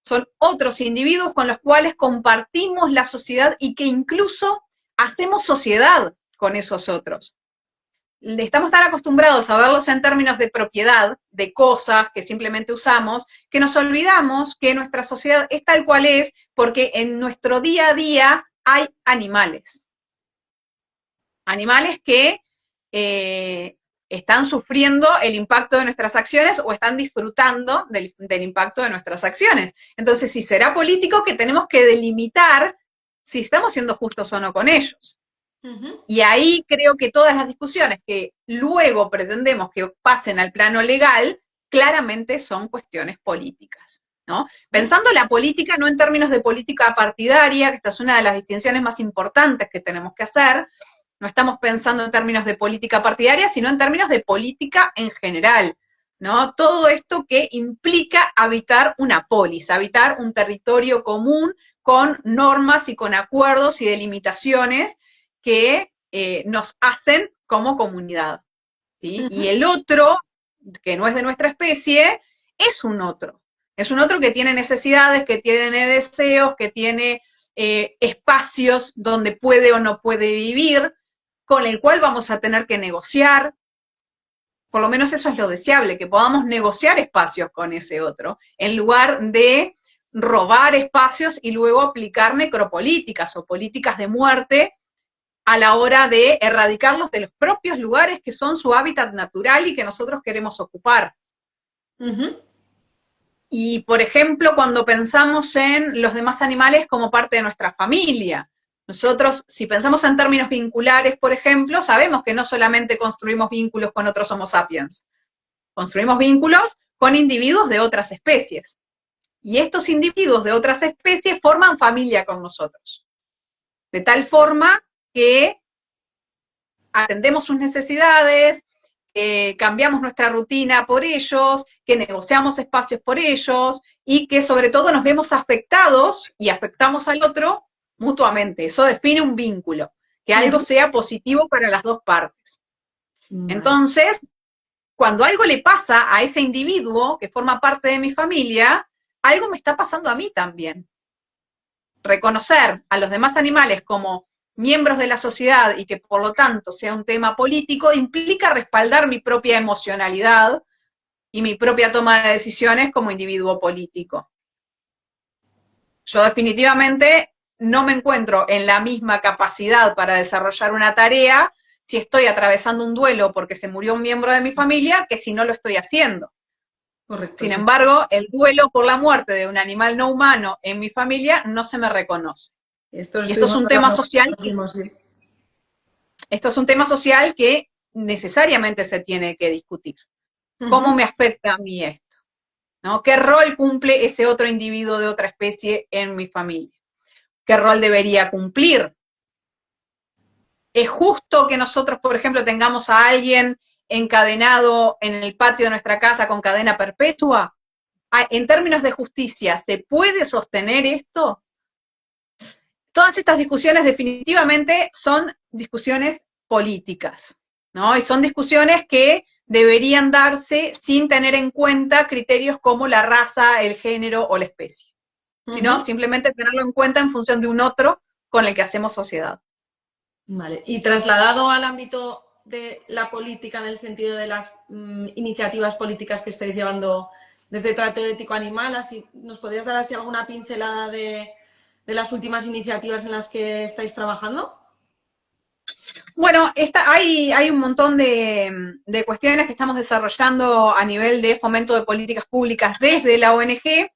son otros individuos con los cuales compartimos la sociedad y que incluso hacemos sociedad con esos otros. Estamos tan acostumbrados a verlos en términos de propiedad, de cosas que simplemente usamos, que nos olvidamos que nuestra sociedad es tal cual es porque en nuestro día a día hay animales. Animales que están sufriendo el impacto de nuestras acciones o están disfrutando del impacto de nuestras acciones. Entonces, si será político, que tenemos que delimitar si estamos siendo justos o no con ellos. Y ahí creo que todas las discusiones que luego pretendemos que pasen al plano legal, claramente son cuestiones políticas, ¿no? Pensando la política no en términos de política partidaria, que esta es una de las distinciones más importantes que tenemos que hacer. No estamos pensando en términos de política partidaria, sino en términos de política en general, ¿no? Todo esto que implica habitar una polis, habitar un territorio común con normas y con acuerdos y delimitaciones que nos hacen como comunidad, ¿sí? Y el otro, que no es de nuestra especie, es un otro. Es un otro que tiene necesidades, que tiene deseos, que tiene espacios donde puede o no puede vivir, con el cual vamos a tener que negociar. Por lo menos eso es lo deseable, que podamos negociar espacios con ese otro, en lugar de robar espacios y luego aplicar necropolíticas o políticas de muerte a la hora de erradicarlos de los propios lugares que son su hábitat natural y que nosotros queremos ocupar. Y, por ejemplo, cuando pensamos en los demás animales como parte de nuestra familia, nosotros, si pensamos en términos vinculares, por ejemplo, sabemos que no solamente construimos vínculos con otros Homo sapiens, construimos vínculos con individuos de otras especies. Y estos individuos de otras especies forman familia con nosotros. De tal forma que atendemos sus necesidades, que cambiamos nuestra rutina por ellos, que negociamos espacios por ellos y que sobre todo nos vemos afectados y afectamos al otro mutuamente. Eso define un vínculo, que algo sea positivo para las dos partes. Entonces, cuando algo le pasa a ese individuo que forma parte de mi familia, algo me está pasando a mí también. Reconocer a los demás animales como miembros de la sociedad y que por lo tanto sea un tema político implica respaldar mi propia emocionalidad y mi propia toma de decisiones como individuo político. Yo definitivamente no me encuentro en la misma capacidad para desarrollar una tarea si estoy atravesando un duelo porque se murió un miembro de mi familia que si no lo estoy haciendo. Correcto, Sin sí. embargo, el duelo por la muerte de un animal no humano en mi familia no se me reconoce. Esto lo Y esto es estuvimos un tema hablando social, cuando fuimos, sí. esto es un tema social que necesariamente se tiene que discutir. ¿Cómo Ujú. me afecta a mí esto? ¿No? ¿Qué rol cumple ese otro individuo de otra especie en mi familia? ¿Qué rol debería cumplir? ¿Es justo que nosotros, por ejemplo, tengamos a alguien encadenado en el patio de nuestra casa con cadena perpetua? En términos de justicia, ¿se puede sostener esto? Todas estas discusiones definitivamente son discusiones políticas, ¿no? Y son discusiones que deberían darse sin tener en cuenta criterios como la raza, el género o la especie, sino Ujú. simplemente tenerlo en cuenta en función de un otro con el que hacemos sociedad. Vale. Y trasladado al ámbito de la política en el sentido de las iniciativas políticas que estáis llevando desde Trato Ético Animal, así, ¿nos podrías dar así alguna pincelada de las últimas iniciativas en las que estáis trabajando? Bueno, hay un montón de cuestiones que estamos desarrollando a nivel de fomento de políticas públicas desde la ONG,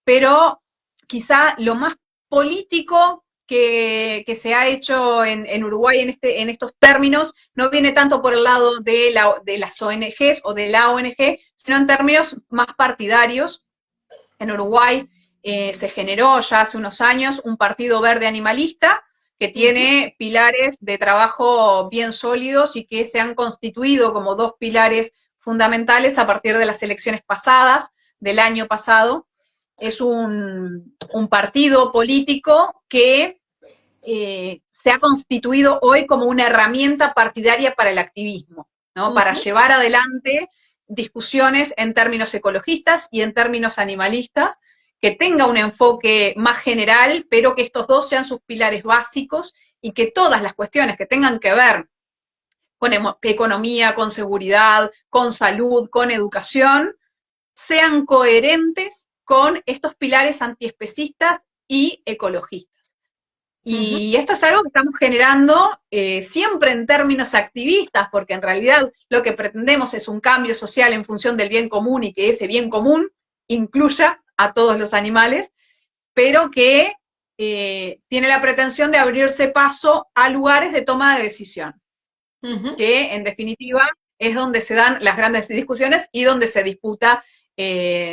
pero quizá lo más político que se ha hecho en Uruguay en estos términos no viene tanto por el lado de las ONGs o de la ONG, sino en términos más partidarios. En Uruguay se generó ya hace unos años un partido verde animalista que Ujú. tiene pilares de trabajo bien sólidos y que se han constituido como dos pilares fundamentales a partir de las elecciones pasadas, del año pasado. Es un partido político que se ha constituido hoy como una herramienta partidaria para el activismo, ¿no? Para Ujú. llevar adelante discusiones en términos ecologistas y en términos animalistas, que tenga un enfoque más general, pero que estos dos sean sus pilares básicos y que todas las cuestiones que tengan que ver con economía, con seguridad, con salud, con educación, sean coherentes con estos pilares antiespecistas y ecologistas. Ujú. Y esto es algo que estamos generando siempre en términos activistas, porque en realidad lo que pretendemos es un cambio social en función del bien común y que ese bien común incluya a todos los animales, pero que tiene la pretensión de abrirse paso a lugares de toma de decisión, Ujú. que en definitiva es donde se dan las grandes discusiones y donde se disputa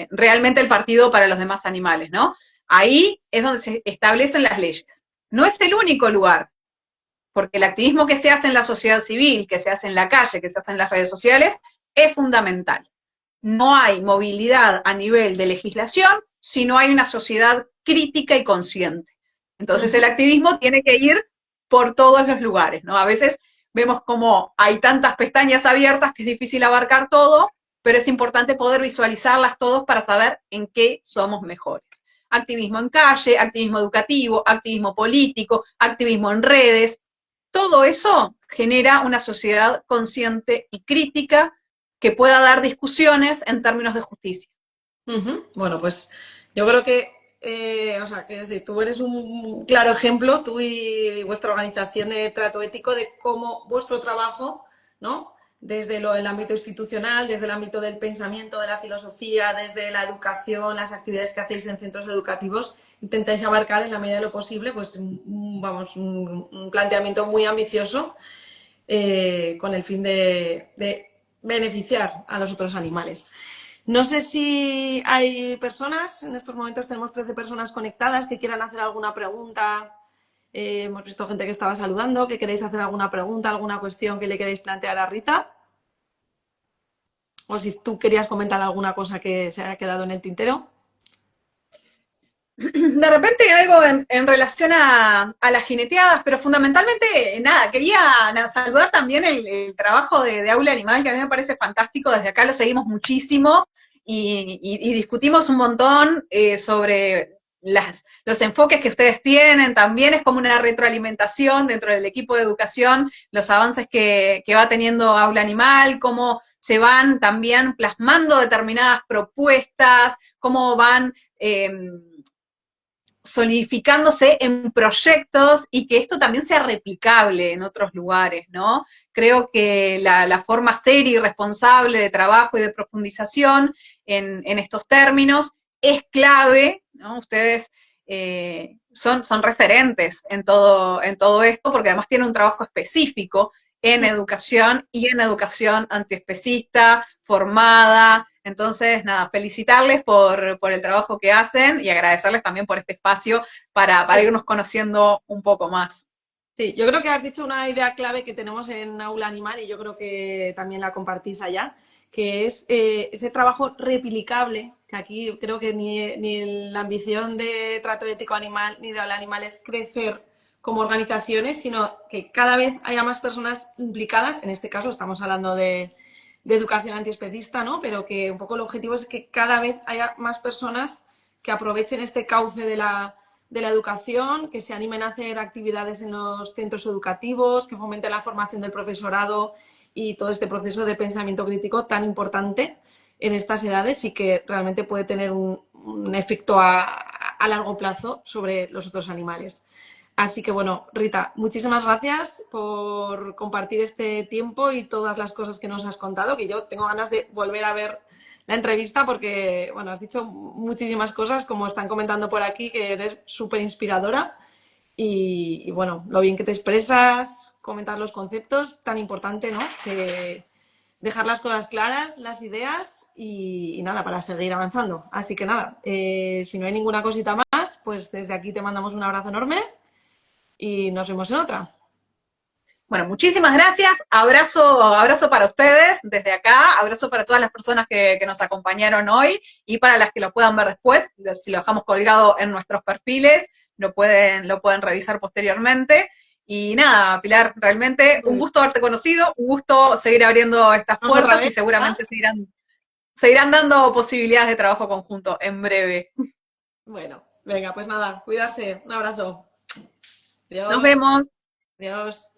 realmente el partido para los demás animales, ¿no? Ahí es donde se establecen las leyes. No es el único lugar, porque el activismo que se hace en la sociedad civil, que se hace en la calle, que se hace en las redes sociales, es fundamental. No hay movilidad a nivel de legislación si no hay una sociedad crítica y consciente. Entonces el Ujú. activismo tiene que ir por todos los lugares, ¿no? A veces vemos como hay tantas pestañas abiertas que es difícil abarcar todo, pero es importante poder visualizarlas todos para saber en qué somos mejores. Activismo en calle, activismo educativo, activismo político, activismo en redes, todo eso genera una sociedad consciente y crítica que pueda dar discusiones en términos de justicia. Ujú. Bueno, pues yo creo que, o sea, que es decir, tú eres un claro ejemplo, tú y vuestra organización de trato ético, de cómo vuestro trabajo, ¿no? Desde el ámbito institucional, desde el ámbito del pensamiento, de la filosofía, desde la educación, las actividades que hacéis en centros educativos, intentáis abarcar en la medida de lo posible, pues, vamos, un planteamiento muy ambicioso con el fin de beneficiar a los otros animales. No sé si hay personas, en estos momentos tenemos 13 personas conectadas que quieran hacer alguna pregunta. Hemos visto gente que estaba saludando, que queréis hacer alguna pregunta, alguna cuestión que le queréis plantear a Rita. O si tú querías comentar alguna cosa que se haya quedado en el tintero. De repente algo en relación a las jineteadas, pero fundamentalmente, nada, quería saludar también el trabajo de Aula Animal, que a mí me parece fantástico, desde acá lo seguimos muchísimo y discutimos un montón sobre los enfoques que ustedes tienen, también es como una retroalimentación dentro del equipo de educación, los avances que va teniendo Aula Animal, cómo se van también plasmando determinadas propuestas, cómo van solidificándose en proyectos y que esto también sea replicable en otros lugares, ¿no? Creo que la forma seria y responsable de trabajo y de profundización en estos términos es clave, ¿no? Ustedes son referentes en todo esto, porque además tienen un trabajo específico en educación y en educación antiespecista, formada. Entonces, nada, felicitarles por el trabajo que hacen y agradecerles también por este espacio para irnos conociendo un poco más. Sí, yo creo que has dicho una idea clave que tenemos en Aula Animal y yo creo que también la compartís allá, que es ese trabajo replicable, que aquí creo que ni la ambición de trato ético animal ni de Aula Animal es crecer como organizaciones, sino que cada vez haya más personas implicadas, en este caso estamos hablando de educación antiespecista, ¿no? Pero que un poco el objetivo es que cada vez haya más personas que aprovechen este cauce de la educación, que se animen a hacer actividades en los centros educativos, que fomenten la formación del profesorado y todo este proceso de pensamiento crítico tan importante en estas edades y que realmente puede tener un efecto a largo plazo sobre los otros animales. Así que bueno, Rita, muchísimas gracias por compartir este tiempo y todas las cosas que nos has contado, que yo tengo ganas de volver a ver la entrevista porque, bueno, has dicho muchísimas cosas, como están comentando por aquí, que eres súper inspiradora y, bueno, lo bien que te expresas, comentar los conceptos, tan importante, ¿no? Que dejar las cosas claras, las ideas y nada, para seguir avanzando. Así que nada, si no hay ninguna cosita más, pues desde aquí te mandamos un abrazo enorme y nos vemos en otra. Bueno, muchísimas gracias. Abrazo para ustedes desde acá, abrazo para todas las personas que nos acompañaron hoy y para las que lo puedan ver después. Si lo dejamos colgado en nuestros perfiles, lo pueden revisar posteriormente. Y nada, Pilar, realmente un gusto haberte conocido, un gusto seguir abriendo estas Vamos otra puertas y vez, ¿verdad? seguramente seguirán dando posibilidades de trabajo conjunto en breve. Bueno, venga, pues nada, cuidarse. Un abrazo. Nos Adiós. vemos. Adiós.